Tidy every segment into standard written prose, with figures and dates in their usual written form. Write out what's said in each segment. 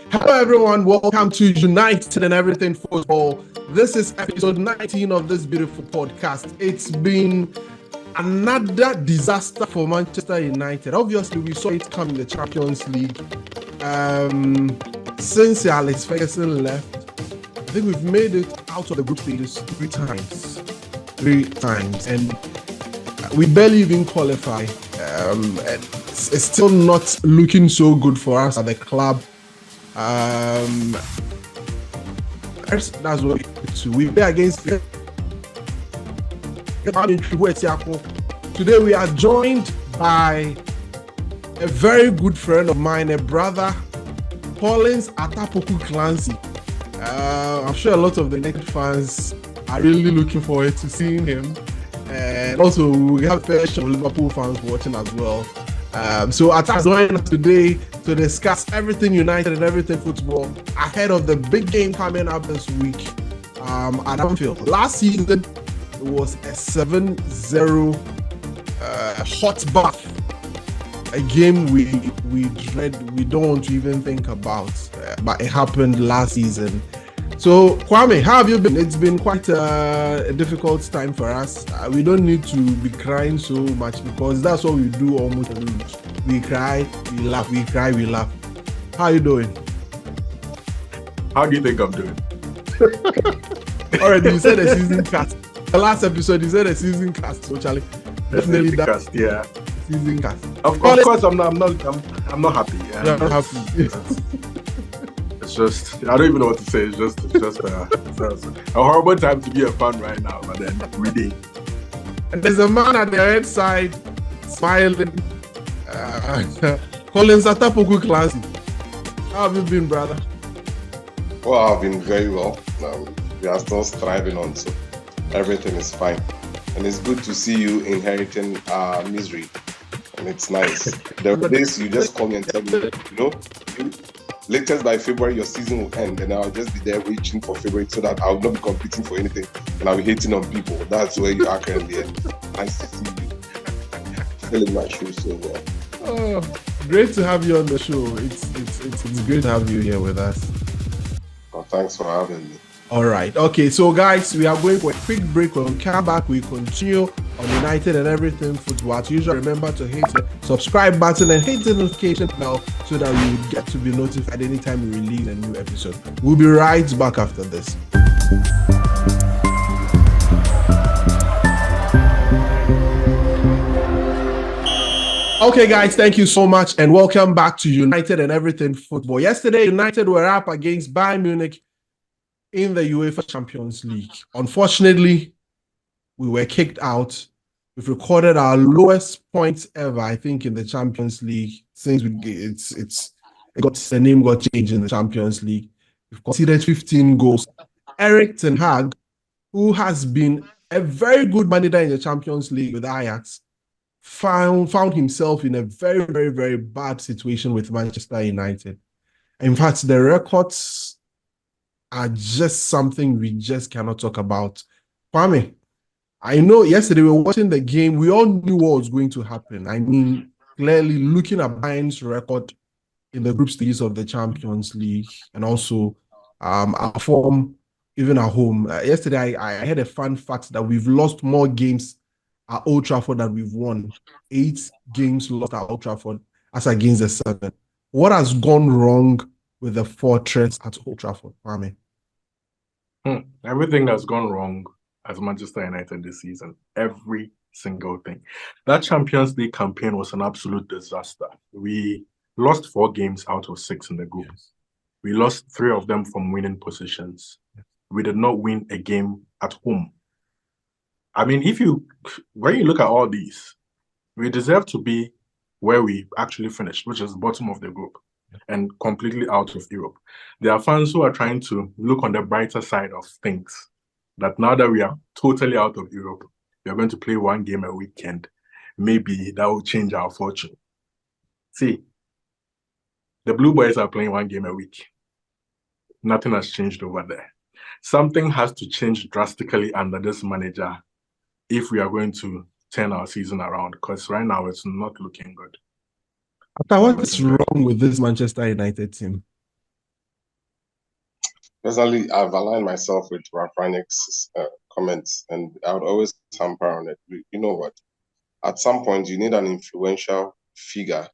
Hello, everyone. Welcome to United and Everything Football. This is episode 19 of this beautiful podcast. It's been another disaster for Manchester United. Obviously, we saw it come in the Champions League. Since Alex Ferguson left, I think we've made it out of the group stages three times. And we barely even qualify. It's still not looking so good for us at the club. That's what we play against. Today we are joined by a very good friend of mine, a brother, Collins Atta Poku Clancy. I'm sure a lot of the United fans are really looking forward to seeing him, and also we have a fair share of Liverpool fans watching as well. So Atta's joining us today to discuss everything United and everything football ahead of the big game coming up this week at Anfield. Last season, it was a 7-0 hot bath, a game we dread, we don't want to even think about, but it happened last season. So, Kwame, how have you been? It's been quite a difficult time for us. We don't need to be crying so much because that's what we do almost every week. We cry, we laugh, we cry, we laugh. How are you doing? How do you think I'm doing? Already, you said a season cast. The last episode, you said a season cast. So, Charlie, definitely that cast, yeah. Season cast. Of course, I'm not happy. Yeah, you're not happy. It's just, I don't even know what to say. It's just a horrible time to be a fan right now, but then we did. And there's a man at the red side smiling. Collins Atta Poku Clancy. How have you been, brother? Well, I've been very well. We are still striving on, so everything is fine. And it's good to see you inheriting misery. And it's nice. There are days you just call me and tell me, latest by February, your season will end, and I'll just be there reaching for February so that I'll not be competing for anything, and I'll be hating on people. That's where you are currently. Nice to see you. Filling my shoes so well. Oh, great to have you on the show. It's great to have you here with us. Oh, thanks for having me. All right. Okay, so guys, we are going for a quick break. When we come back, we continue on United and Everything Football. As usual, remember to hit the subscribe button and hit the notification bell so that you will get to be notified anytime we release a new episode. We'll be right back after this. Okay, guys, thank you so much and welcome back to United and Everything Football. Yesterday, United were up against Bayern Munich in the UEFA Champions League. Unfortunately, we were kicked out. We've recorded our lowest points ever, I think, in the Champions League since the name got changed in the Champions League. We've conceded 15 goals. Erik ten Hag, who has been a very good manager in the Champions League with Ajax, found himself in a very, very, very bad situation with Manchester United. In fact, the records are just something we just cannot talk about. Kwame, I know yesterday we were watching the game, we all knew what was going to happen. I mean, clearly looking at Bayern's record in the group stages of the Champions League and also our form even at home. Yesterday, I had a fun fact that we've lost more games at Old Trafford than we've won. 8 games lost at Old Trafford as against the 7. What has gone wrong with the fortress at Old Trafford, Kwame? Everything that's gone wrong as Manchester United this season. Every single thing. That Champions League campaign was an absolute disaster. We lost 4 games out of 6 in the group. Yes. We lost 3 of them from winning positions. Yes. We did not win a game at home. I mean, when you look at all these, we deserve to be where we actually finished, which is bottom of the group and completely out of Europe. There are fans who are trying to look on the brighter side of things, that now that we are totally out of Europe, we are going to play 1 game a weekend. Maybe that will change our fortune. See, the Blue Boys are playing 1 game a week. Nothing has changed over there. Something has to change drastically under this manager if we are going to turn our season around, because right now it's not looking good. What's wrong with this Manchester United team? Personally, I've aligned myself with Rafranik's comments, and I would always hamper on it. You know what? At some point, you need an influential figure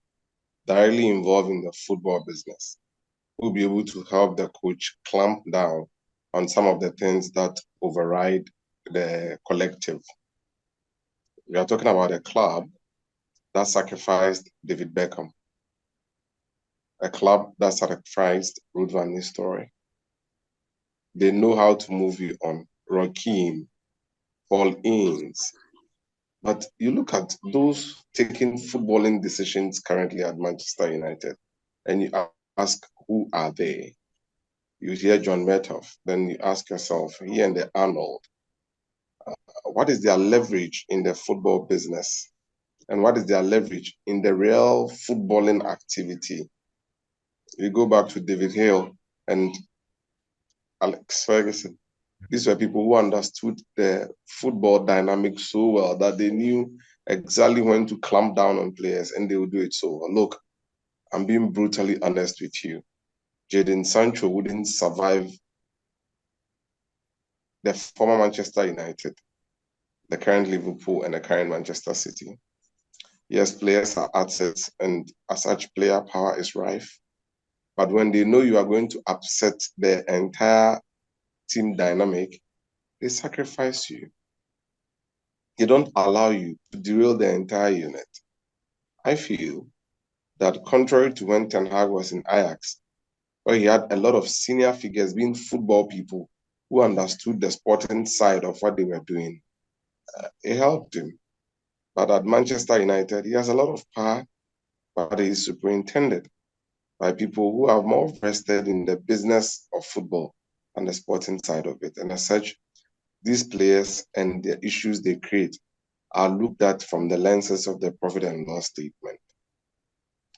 directly involved in the football business who will be able to help the coach clamp down on some of the things that override the collective. We are talking about a club that sacrificed David Beckham, a club that sacrificed Ruud van Nistelrooy. They know how to move you on. Raheem, Paul Ince. But you look at those taking footballing decisions currently at Manchester United, and you ask, who are they? You hear John Murtough, then you ask yourself, he and the Arnold, what is their leverage in the football business? And what is their leverage in the real footballing activity? You go back to David Hale and Alex Ferguson. These were people who understood the football dynamic so well that they knew exactly when to clamp down on players, and they would do it so well. Look, I'm being brutally honest with you. Jadon Sancho wouldn't survive the former Manchester United, the current Liverpool, and the current Manchester City. Yes, players are assets, and as such, player power is rife. But when they know you are going to upset the entire team dynamic, they sacrifice you. They don't allow you to derail the entire unit. I feel that contrary to when Ten Hag was in Ajax, where he had a lot of senior figures being football people who understood the sporting side of what they were doing, it helped him. But at Manchester United, he has a lot of power, but he is superintended by people who are more vested in the business of football and the sporting side of it. And as such, these players and the issues they create are looked at from the lenses of the profit and loss statement.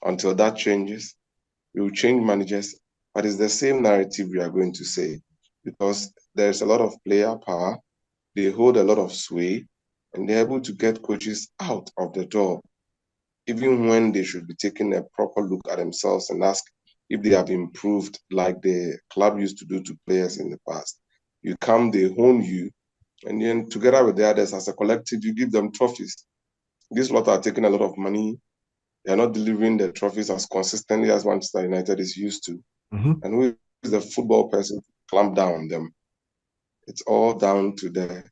Until that changes, we will change managers, but it's the same narrative we are going to say because there's a lot of player power, they hold a lot of sway, and they're able to get coaches out of the door, even when they should be taking a proper look at themselves and ask if they have improved like the club used to do to players in the past. You come, they hone you, and then together with the others as a collective, you give them trophies. These lot are taking a lot of money. They are not delivering the trophies as consistently as Manchester United is used to. Mm-hmm. And who is the football person to clamp down on them? It's all down to the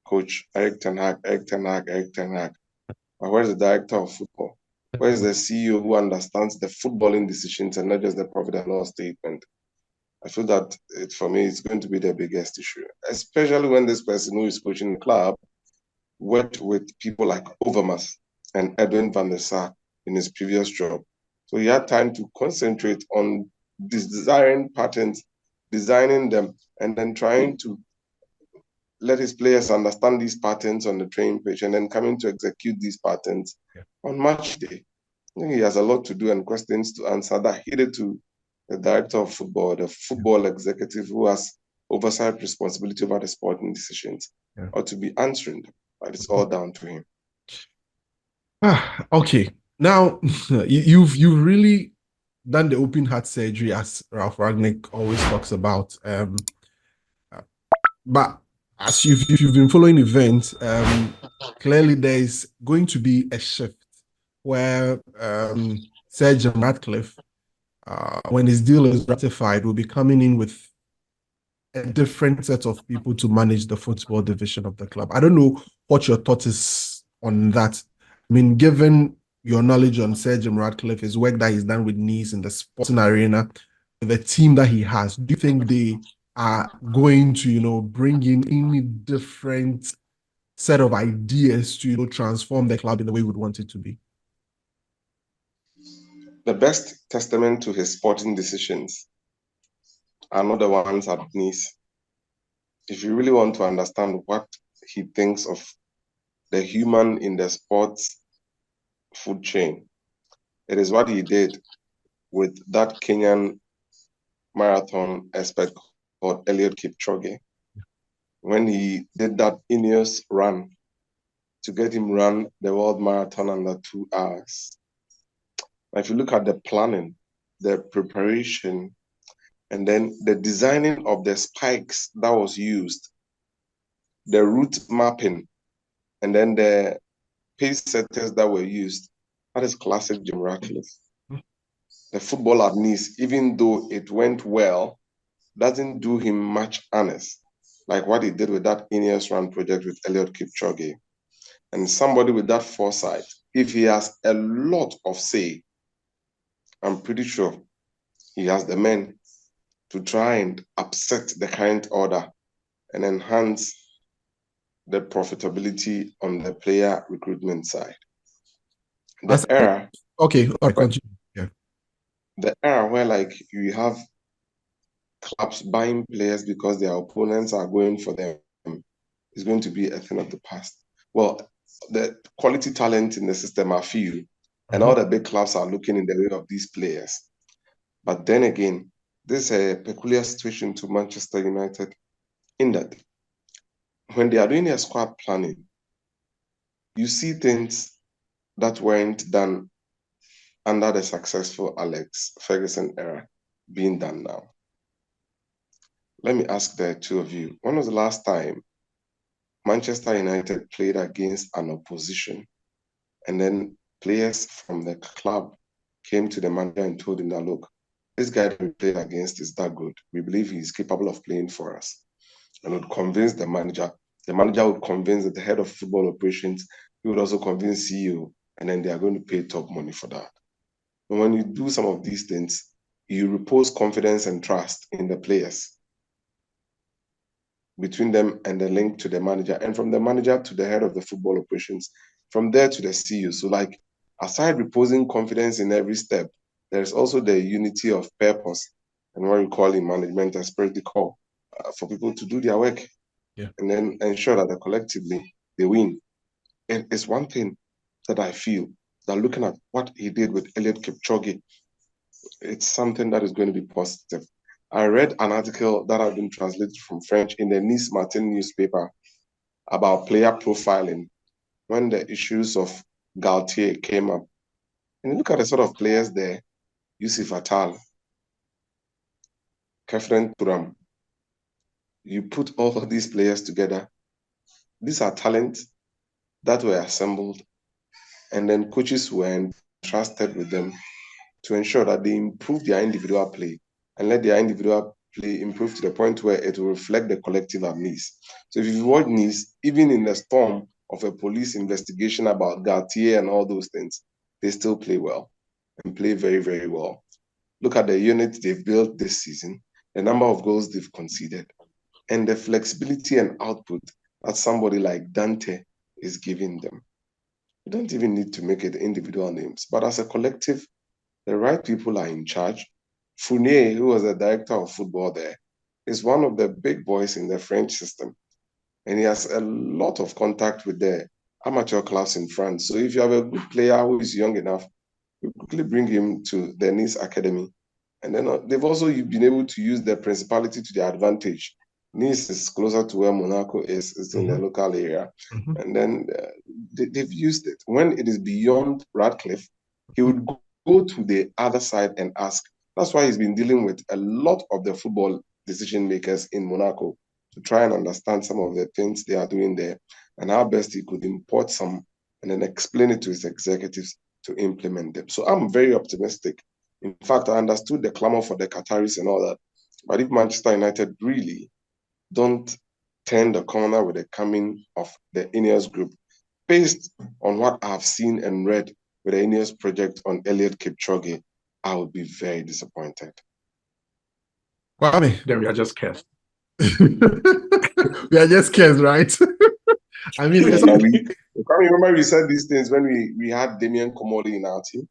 coach, Eric Ten Hag. But where's the director of football? Where's the CEO who understands the footballing decisions and not just the profit and loss statement? I feel that for me, it's going to be the biggest issue, especially when this person who is coaching the club worked with people like Overmars and Edwin van der Sar in his previous job. So he had time to concentrate on desiring patterns, designing them, and then trying to let his players understand these patterns on the training pitch and then coming to execute these patterns on match day. I think he has a lot to do and questions to answer that headed to the director of football, the football executive who has oversight responsibility over the sporting decisions, or to be answering them. But it's all down to him. Okay. Now you've really done the open heart surgery, as Ralph Rangnick always talks about. But as you've been following events, clearly there is going to be a shift where Sir Jim Ratcliffe, when his deal is ratified, will be coming in with a different set of people to manage the football division of the club. I don't know what your thought is on that. I mean, given your knowledge on Sir Jim Ratcliffe, his work that he's done with Nice in the sporting arena, the team that he has, do you think they are going to, bring in any different set of ideas to, transform the club in the way we would want it to be? The best testament to his sporting decisions are not the ones at Nice. If you really want to understand what he thinks of the human in the sports food chain, it is what he did with that Kenyan marathon expert called Eliud Kipchoge when he did that Ineos run to get him run the world marathon under 2 hours. If you look at the planning, the preparation, And then the designing of the spikes that was used, the route mapping, and then the pace setters that were used, that is classic Jim Ratcliffe. The football at Nice, even though it went well, doesn't do him much honest, like what he did with that Ineos Run project with Eliud Kipchoge. And somebody with that foresight, if he has a lot of say, I'm pretty sure he has the men to try and upset the current order and enhance the profitability on the player recruitment side. The era, okay, continue. Yeah. The era where like you have clubs buying players because their opponents are going for them is going to be a thing of the past. Well, the quality talent in the system are few, and all the big clubs are looking in the way of these players. But then again, this is a peculiar situation to Manchester United in that when they are doing their squad planning, you see things that weren't done under the successful Alex Ferguson era being done now. Let me ask the two of you, when was the last time Manchester United played against an opposition and then players from the club came to the manager and told him that, look, this guy that we played against is that good. We believe he's capable of playing for us. And would convince the manager. The manager would convince the head of football operations. He would also convince CEO, and then they are going to pay top money for that. And when you do some of these things, you repose confidence and trust in the players between them and the link to the manager, and from the manager to the head of the football operations, from there to the CEO. So like, aside reposing confidence in every step, there's also the unity of purpose and what we call in management a spirit call for people to do their work and then ensure that collectively they win. And it's one thing that I feel that looking at what he did with Eliud Kipchoge, it's something that is going to be positive. I read an article that had been translated from French in the Nice Matin newspaper about player profiling when the issues of Galtier came up. And you look at the sort of players there, Yusuf Attal, Kefren Turam, you put all of these players together. These are talents that were assembled, and then coaches were entrusted with them to ensure that they improve their individual play and let their individual play improve to the point where it will reflect the collective at Nice. So if you watch Nice, even in the storm of a police investigation about Galtier and all those things, they still play well and play very, very well. Look at the unit they've built this season, the number of goals they've conceded, and the flexibility and output that somebody like Dante is giving them. You don't even need to make it individual names, but as a collective, the right people are in charge. Fournier, who was the director of football there, is one of the big boys in the French system. And he has a lot of contact with the amateur clubs in France. So if you have a good player who is young enough, you quickly bring him to the Nice Academy. And then they've also been able to use the principality to their advantage. Nice is closer to where Monaco is in the local area. And then they've used it. When it is beyond Ratcliffe, he would go to the other side and ask. That's why he's been dealing with a lot of the football decision makers in Monaco to try and understand some of the things they are doing there and how best he could import some and then explain it to his executives to implement them. So I'm very optimistic. In fact, I understood the clamor for the Qataris and all that. But if Manchester United really don't turn the corner with the coming of the Ineos group, based on what I've seen and read with the Ineos project on Eliud Kipchoge, I would be very disappointed. Kwame. Then we are just cursed. We are just cursed, right? I mean, remember we said these things when we had Damien Komoli in our team?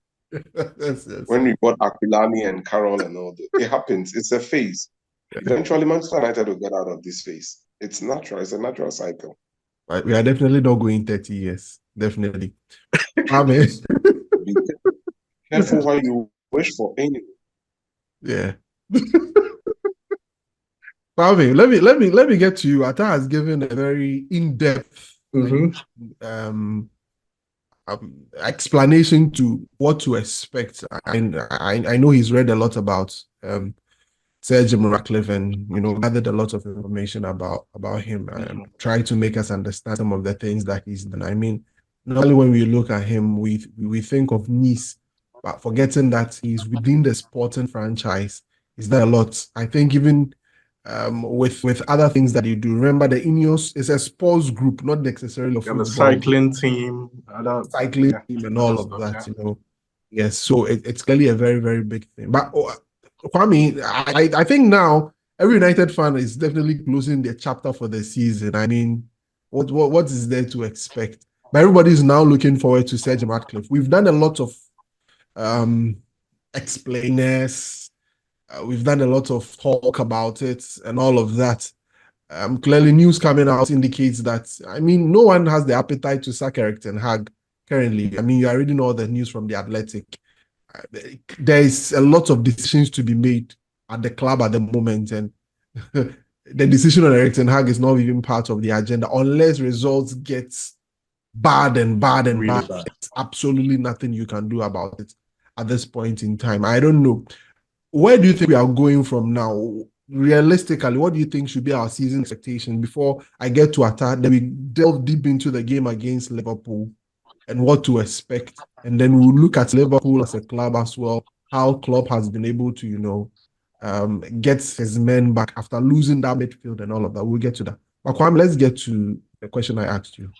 yes. When we bought Aquilani and Carroll and all that. It happens. It's a phase. Eventually, Manchester United will get out of this phase. It's natural. It's a natural cycle. Right. We are definitely not going 30 years. Definitely. Amen. Be careful what you wish for anyway. Yeah. Amen. Let me get to you. Atta has given a very in-depth explanation to what to expect. I know he's read a lot about Sir Jim Ratcliffe and, gathered a lot of information about him and tried to make us understand some of the things that he's done. I mean, normally when we look at him, we think of Nice, but forgetting that he's within the sporting franchise. Is there a lot? I think even with other things that you do. Remember, the Ineos is a sports group, not necessarily a football. The cycling team, team, and all of that. Yes, so it's clearly a very, very big thing. But Kwame, I think now every United fan is definitely closing their chapter for the season. I mean, what is there to expect? But everybody is now looking forward to Sir Jim Ratcliffe. We've done a lot of explainers. We've done a lot of talk about it and all of that. Clearly, news coming out indicates that, I mean, no one has the appetite to sack Erik ten Hag currently. I mean, you are reading all the news from The Athletic. There is a lot of decisions to be made at the club at the moment, and the decision on Erik ten Hag is not even part of the agenda unless results get bad and bad and really bad. There's absolutely nothing you can do about it at this point in time. I don't know. Where do you think we are going from now? Realistically, what do you think should be our season expectation before I get to Atta? Then we delve deep into the game against Liverpool and what to expect. And then we'll look at Liverpool as a club as well, how Klopp has been able to, get his men back after losing that midfield and all of that. We'll get to that. But Kwame, let's get to the question I asked you.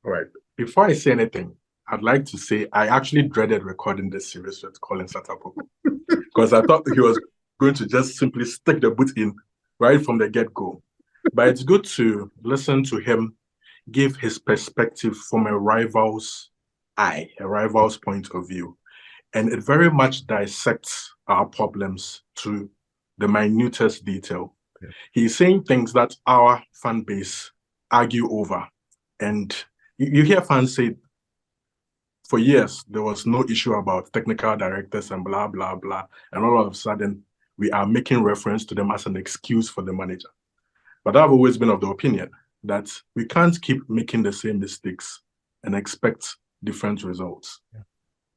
All right. Before I say anything, I'd like to say I actually dreaded recording this series with Collins Atta Poku because I thought he was going to just simply stick the boot in right from the get-go. But it's good to listen to him give his perspective from a rival's eye, a rival's point of view. And it very much dissects our problems to the minutest detail. Yeah. He's saying things that our fan base argue over. And you hear fans say, for years, there was no issue about technical directors and blah, blah, blah. And all of a sudden, we are making reference to them as an excuse for the manager. But I've always been of the opinion that we can't keep making the same mistakes and expect different results. Yeah.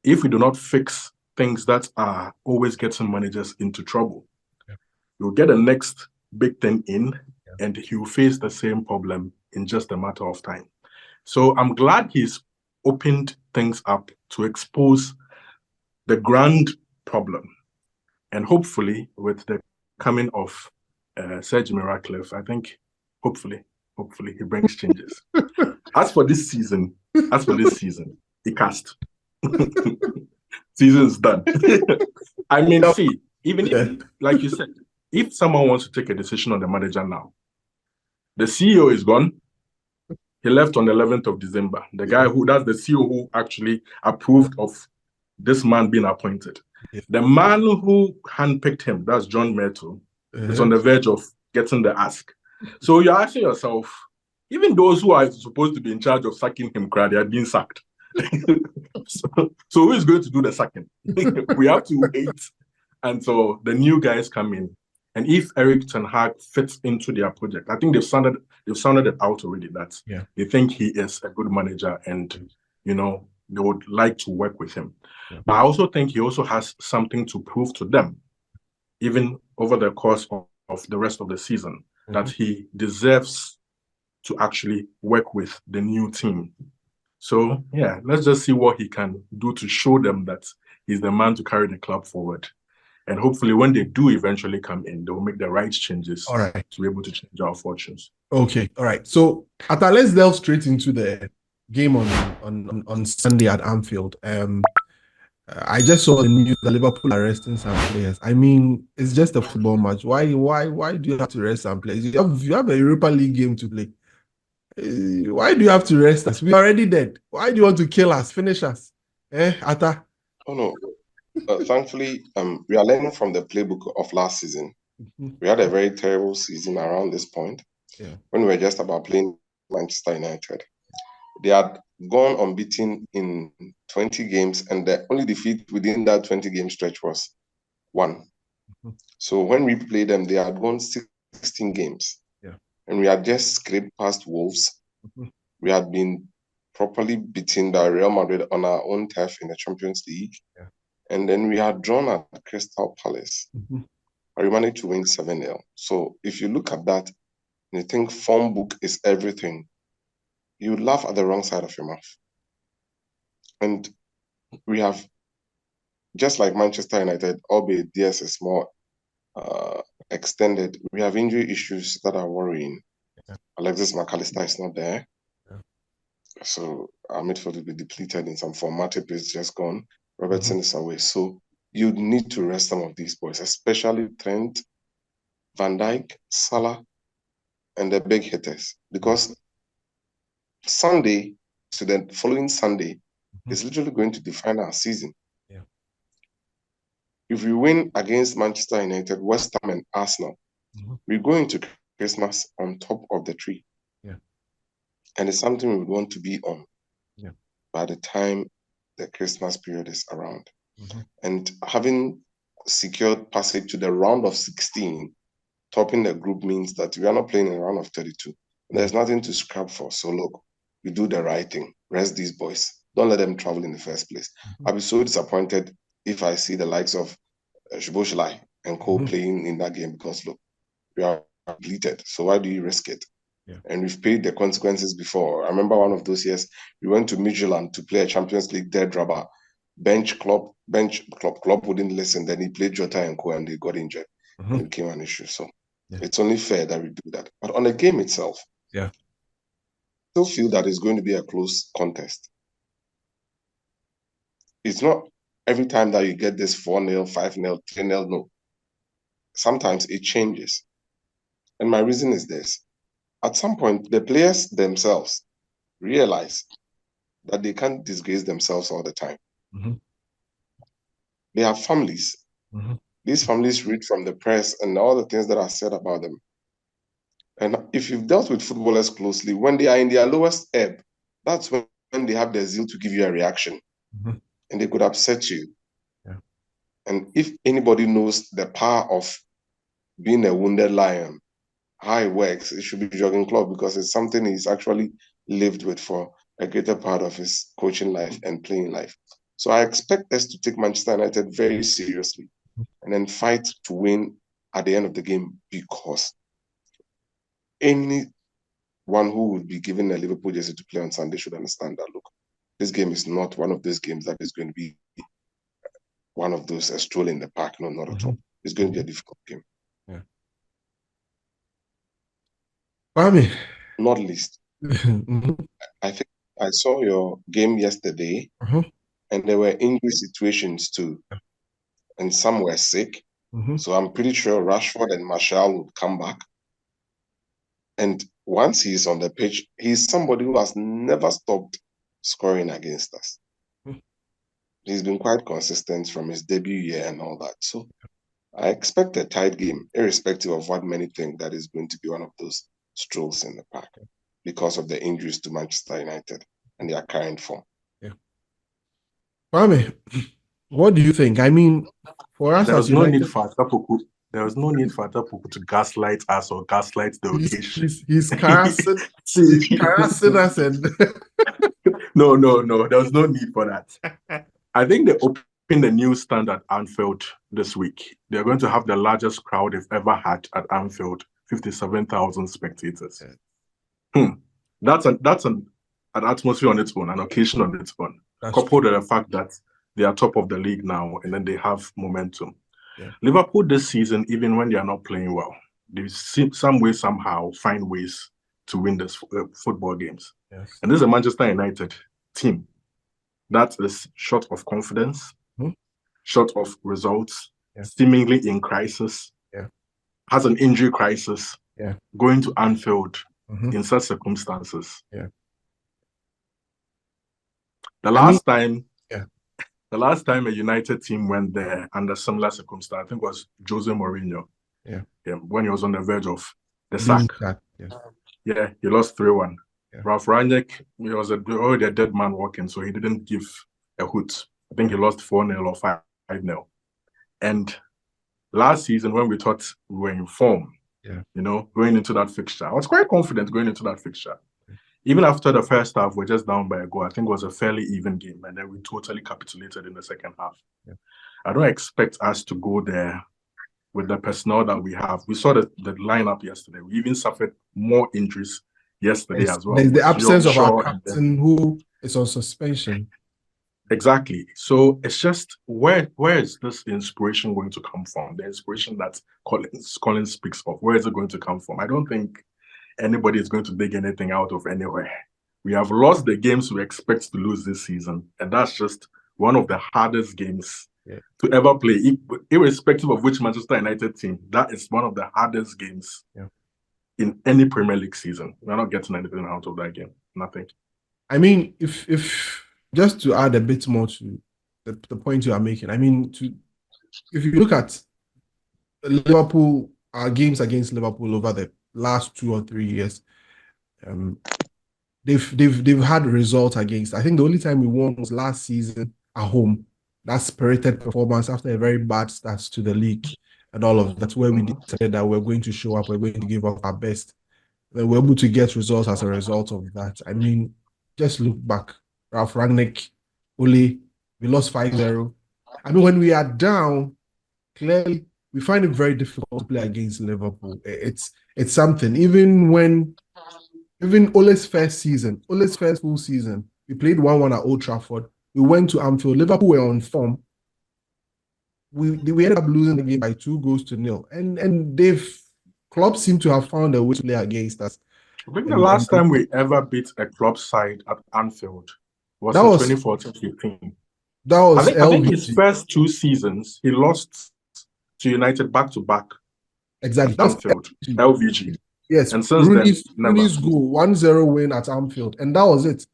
If we do not fix things that are always getting managers into trouble, yeah, you'll get the next big thing in, yeah, and he will face the same problem in just a matter of time. So I'm glad he's opened things up to expose the grand problem. And hopefully, with the coming of Sir Jim Ratcliffe, I think hopefully he brings changes. As for this season, he cast. Season's done. I mean, see, even if, like you said, if someone wants to take a decision on the manager now, the CEO is gone. He left on the 11th of December. The guy that's the CEO who actually approved of this man being appointed. Yeah. The man who handpicked him, that's John Myrtle, is on the verge of getting the ask. So you're asking yourself, even those who are supposed to be in charge of sacking him, they are being sacked. So who is going to do the sacking? We have to wait until the new guys come in. And if Erik ten Hag fits into their project, I think they've sounded it out already that they think he is a good manager and, they would like to work with him. Yeah. But I also think he also has something to prove to them, even over the course of the rest of the season, that he deserves to actually work with the new team. So, yeah, let's just see what he can do to show them that he's the man to carry the club forward. And hopefully when they do eventually come in, they'll make the right changes to be able to change our fortunes. Okay, all right. So, Atta, let's delve straight into the game on Sunday at Anfield. I just saw the news that Liverpool are resting some players. I mean, it's just a football match. Why do you have to rest some players? You have a Europa League game to play. Why do you have to rest us? We're already dead. Why do you want to kill us, finish us? Atta? Oh, no. Thankfully, we are learning from the playbook of last season. We had a very terrible season around this point when we were just about playing Manchester United. They had gone unbeaten in 20 games, and the only defeat within that 20-game stretch was 1. So when we played them, they had won 16 games. And we had just scraped past Wolves. We had been properly beaten by Real Madrid on our own turf in the Champions League. And then we had drawn at Crystal Palace. but you managed to win 7-0. So if you look at that and you think form book is everything, you laugh at the wrong side of your mouth. And we have, just like Manchester United, albeit theirs is more extended, we have injury issues that are worrying. Yeah. Alexis McAllister is not there. Yeah. So our midfield will be depleted in some form. Matip is just gone. Robertson is away. So you need to rest some of these boys, especially Trent, Van Dijk, Salah, and the big hitters. Because Sunday to the following Sunday is literally going to define our season. Yeah. If we win against Manchester United, West Ham, and Arsenal, we're going to Christmas on top of the tree. Yeah. And it's something we would want to be on by the time the Christmas period is around. And having secured passage to the round of 16, topping the group means that we are not playing in a round of 32. There's nothing to scrap for. So look, we do the right thing. Rest these boys. Don't let them travel in the first place. I'll be so disappointed if I see the likes of Shiboshlai and co playing in that game, because look, we are depleted. So why do you risk it? Yeah. And we've paid the consequences before. I remember one of those years we went to Midtjylland to play a Champions League dead rubber. Bench Klopp wouldn't listen. Then he played Jota and co, and they got injured. It became an issue. So it's only fair that we do that. But on the game itself, I still feel that it's going to be a close contest. It's not every time that you get this 4-0, 5-0, 3-0. No. Sometimes it changes. And my reason is this. At some point, the players themselves realize that they can't disgrace themselves all the time. They have families. These families read from the press and all the things that are said about them. And if you've dealt with footballers closely, when they are in their lowest ebb, that's when they have the zeal to give you a reaction. And they could upset you. Yeah. And if anybody knows the power of being a wounded lion, how it works, it should be Jurgen Klopp, because it's something he's actually lived with for a greater part of his coaching life and playing life. So I expect us to take Manchester United very seriously and then fight to win at the end of the game, because anyone who would be given a Liverpool jersey to play on Sunday should understand that, look, this game is not one of those games that is going to be one of those a stroll in the park. No, not at all. It's going to be a difficult game. Yeah. Not least. I think I saw your game yesterday, and there were injury situations too. And some were sick. So I'm pretty sure Rashford and Martial would come back. And once he's on the pitch, he's somebody who has never stopped scoring against us. He's been quite consistent from his debut year and all that. So I expect a tight game, irrespective of what many think that is going to be one of those strolls in the park, because of the injuries to Manchester United and their current form. Yeah. Kwame, what do you think? I mean, for us, there was no need for Atta Poku. There was no need for Atta Poku to gaslight us or gaslight the occasion. He's harassing us, and no. There was no need for that. I think they opened a new stand at Anfield this week. They're going to have the largest crowd they've ever had at Anfield, 57,000 spectators. That's an atmosphere on its own, an occasion on its own. Coupled with the fact that they are top of the league now, and then they have momentum. Yeah. Liverpool this season, even when they are not playing well, they some way, somehow find ways to win this football games. Yes. And this is a Manchester United team that is short of confidence, short of results, seemingly in crisis, has an injury crisis, going to Anfield in such circumstances. Yeah. The last time a United team went there under similar circumstances, I think, was Jose Mourinho. When he was on the verge of the sack. Yeah, he lost 3-1. Ralph Rangnick, he was already a dead man walking, so he didn't give a hoot. I think he lost 4-0 or 5-0. And last season, when we thought we were in form, going into that fixture, I was quite confident going into that fixture. Even after the first half, we're just down by a goal. I think it was a fairly even game, and then we totally capitulated in the second half. I don't expect us to go there with the personnel that we have. We saw the lineup yesterday. We even suffered more injuries yesterday as well. There's the absence of our Shaw captain who is on suspension. Exactly. So it's just where is this inspiration going to come from? The inspiration that Collins speaks of. Where is it going to come from? I don't think anybody is going to dig anything out of anywhere. We have lost the games we expect to lose this season, and that's just one of the hardest games to ever play. Irrespective of which Manchester United team, that is one of the hardest games in any Premier League season. We're not getting anything out of that game. Nothing. I mean, if just to add a bit more to the point you are making, I mean, if you look at Liverpool, our games against Liverpool over the last 2 or 3 years, they've had results against. I think the only time we won was last season at home. That spirited performance after a very bad start to the league and all of that, where we decided that we're going to show up, we're going to give up our best. Then we're able to get results as a result of that. I mean, just look back. Ralph Rangnick, Uli, we lost 5-0. I mean, when we are down, clearly, we find it very difficult to play against Liverpool. It's something. Even Ole's first full season, we played 1-1 at Old Trafford. We went to Anfield. Liverpool were on form. We ended up losing the game by 2-0. And clubs seem to have found a way to play against us. I think the last time we ever beat a club side at Anfield was in 2014-15. That was I think his first 2 seasons, he lost to United back-to-back. Exactly. At Anfield, LVG. Yes, and since Rooney's goal, 1-0 win at Anfield. And that was it.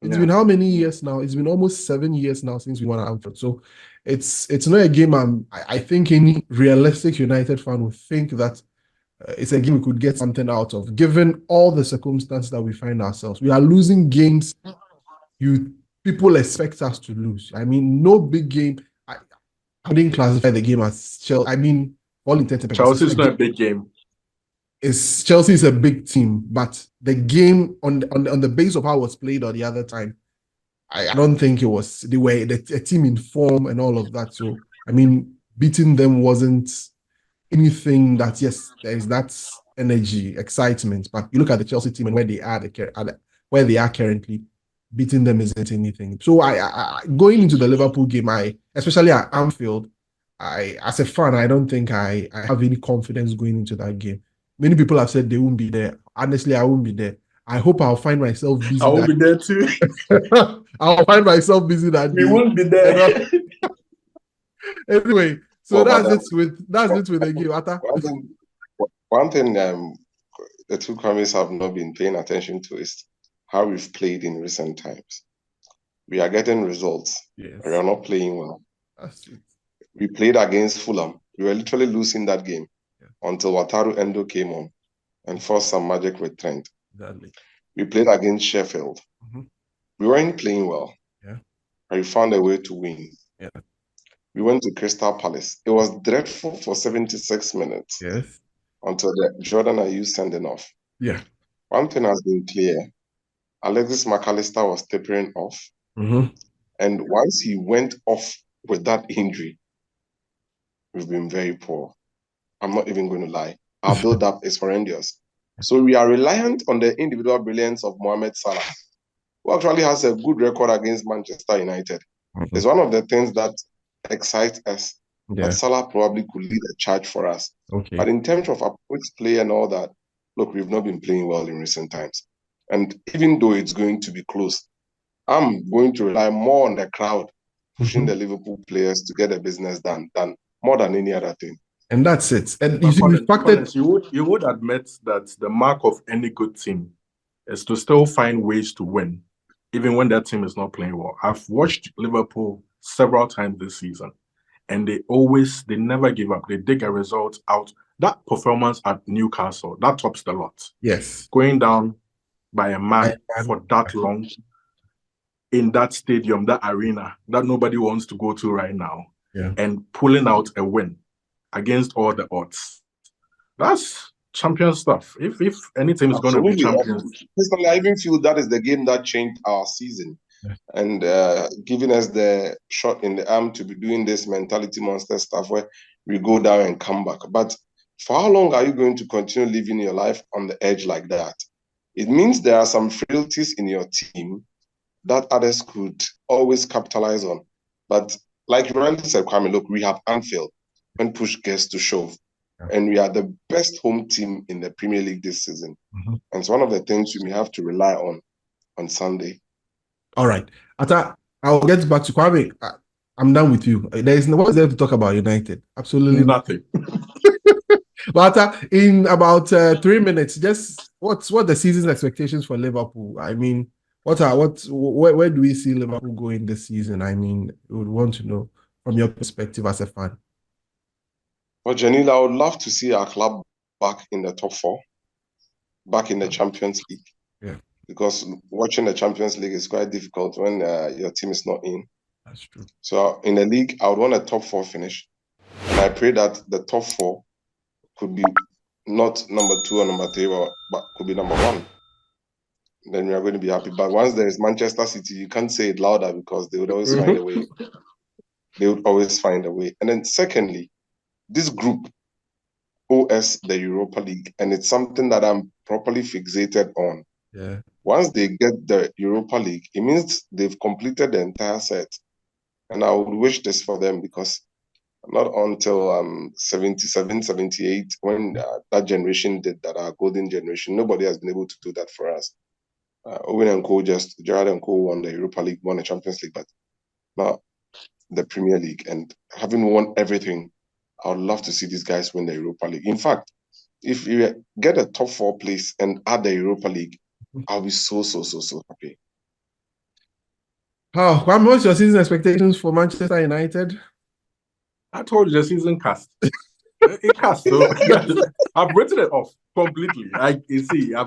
It's been how many years now? It's been almost 7 years now since we won at Anfield. So it's not a game I think any realistic United fan would think that it's a game we could get something out of, given all the circumstances that we find ourselves. We are losing games people expect us to lose. I mean, no big game. I wouldn't classify the game as Chelsea. I mean, all intents and purposes. Chelsea's not a big game. Chelsea is a big team, but the game on the base of how it was played on the other time, I don't think it was a team in form and all of that. So I mean, beating them wasn't anything that there is that energy, excitement. But you look at the Chelsea team and where they are currently, beating them isn't anything. So I going into the Liverpool game, especially at Anfield, as a fan, I don't think I have any confidence going into that game. Many people have said they won't be there. Honestly, I won't be there. I hope I'll find myself busy. I won't be there too. I'll find myself busy that day. We won't be there. Anyway, so that's it with the game. Atta? One thing the two comments have not been paying attention to is how we've played in recent times. We are getting results. Yes. We are not playing well. That's it. We played against Fulham. We were literally losing that game until Wataru Endo came on and forced some magic with Trent. Exactly. We played against Sheffield. Mm-hmm. We weren't playing well. Yeah. But we found a way to win. Yeah. We went to Crystal Palace. It was dreadful for 76 minutes. Yes. Until the Jordan Ayew sending off. Yeah. One thing has been clear. Alexis McAllister was tapering off. Mm-hmm. And once he went off with that injury, we've been very poor. I'm not even going to lie. Our build-up is horrendous. So we are reliant on the individual brilliance of Mohamed Salah, who actually has a good record against Manchester United. Mm-hmm. It's one of the things that excites us. That Salah probably could lead a charge for us. Okay. But in terms of approach play and all that, look, we've not been playing well in recent times. And even though it's going to be close, I'm going to rely more on the crowd pushing the Liverpool players to get the business done more than any other thing. And that's it. And you would admit that the mark of any good team is to still find ways to win, even when that team is not playing well. I've watched Liverpool several times this season, and they never give up. They dig a result out. That performance at Newcastle, that tops the lot. Yes. Going down by a man for that long in that stadium, that arena that nobody wants to go to right now, and pulling out a win against all the odds. That's champion stuff. If any team is going to be champions. Personally, I even feel that is the game that changed our season and giving us the shot in the arm to be doing this mentality monster stuff where we go down and come back. But for how long are you going to continue living your life on the edge like that? It means there are some frailties in your team that others could always capitalize on. But like you rightly said, Kwame, look, we have Anfield when push gets to shove. And we are the best home team in the Premier League this season. And it's one of the things we have to rely on Sunday. All right. Atta, I'll get back to Kwame. I'm done with you. What's there to talk about United? Absolutely nothing. But Atta, in about 3 minutes, just what the season's expectations for Liverpool? I mean, where do we see Liverpool going this season? I mean, we would want to know from your perspective as a fan. Well, Janila, I would love to see our club back in the top 4, back in the Champions League. Yeah. Because watching the Champions League is quite difficult when your team is not in. That's true. So in the league, I would want a top 4 finish. And I pray that the top 4 could be not number 2 or number 3, but could be number 1. Then we are going to be happy. But once there is Manchester City, you can't say it louder because they would always find a way. They would always find a way. And then secondly, this group owes the Europa League, and it's something that I'm properly fixated on. Yeah. Once they get the Europa League, it means they've completed the entire set. And I would wish this for them because not until 77, 78, when that generation did that, our golden generation, nobody has been able to do that for us. Owen and Co. Gerrard and Co. won the Europa League, won the Champions League, but not the Premier League. And having won everything, I would love to see these guys win the Europa League. In fact, if you get a top 4 place and add the Europa League, I'll be so happy. What's your season expectations for Manchester United? I told you the season cast. It cast. So I've written it off completely. I've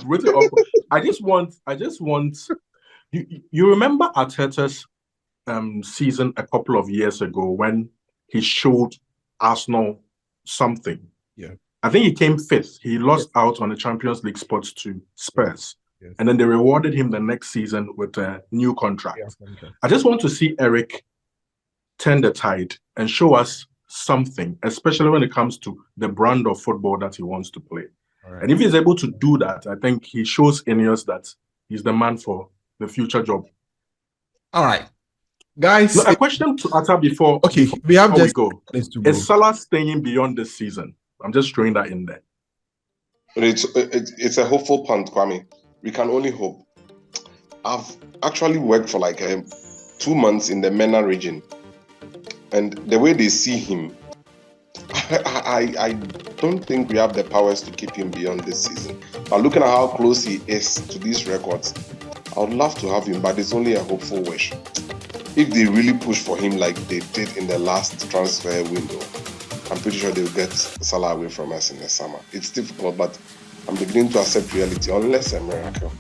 written it off. I just want. You remember Arteta's season a couple of years ago when he showed Arsenal something. Yeah. I think he came 5th. He lost out on the Champions League spots to Spurs. Yes. And then they rewarded him the next season with a new contract. Yeah, okay. I just want to see Eric turn the tide and show us something, especially when it comes to the brand of football that he wants to play. Right. And if he's able to do that, I think he shows Ineos that he's the man for the future job. All right. Guys, a question to Atta before. Okay, we have just go. Is Salah staying beyond this season? I'm just throwing that in there. It's a hopeful punt, Kwame. We can only hope. I've actually worked for like 2 months in the MENA region, and the way they see him, I don't think we have the powers to keep him beyond this season. But looking at how close he is to these records, I would love to have him, but it's only a hopeful wish. If they really push for him like they did in the last transfer window, I'm pretty sure they'll get Salah away from us in the summer. It's difficult, but I'm beginning to accept reality, unless a miracle.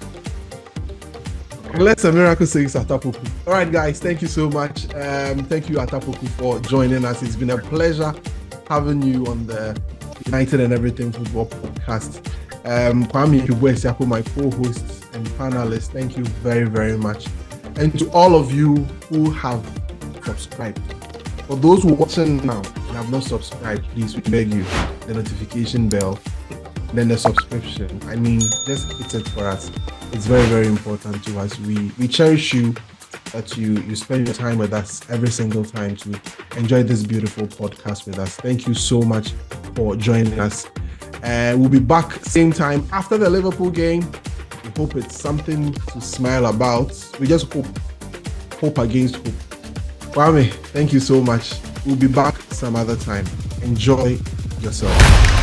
Unless a miracle, says Atta Poku. All right, guys, thank you so much. Thank you, Atta Poku, for joining us. It's been a pleasure having you on the United and Everything Football podcast. Kwame Ibuesiapo, my co-host and panelist, thank you very, very much. And to all of you who have subscribed, for those who are watching now and have not subscribed, please, we beg you, the notification bell, then the subscription. I mean, just hit it for us. It's very, very important to us. We cherish you, that you spend your time with us every single time to enjoy this beautiful podcast with us. Thank you so much for joining us. We'll be back same time after the Liverpool game. We hope it's something to smile about. We just hope against hope. Kwame, thank you so much. We'll be back some other time. Enjoy yourself.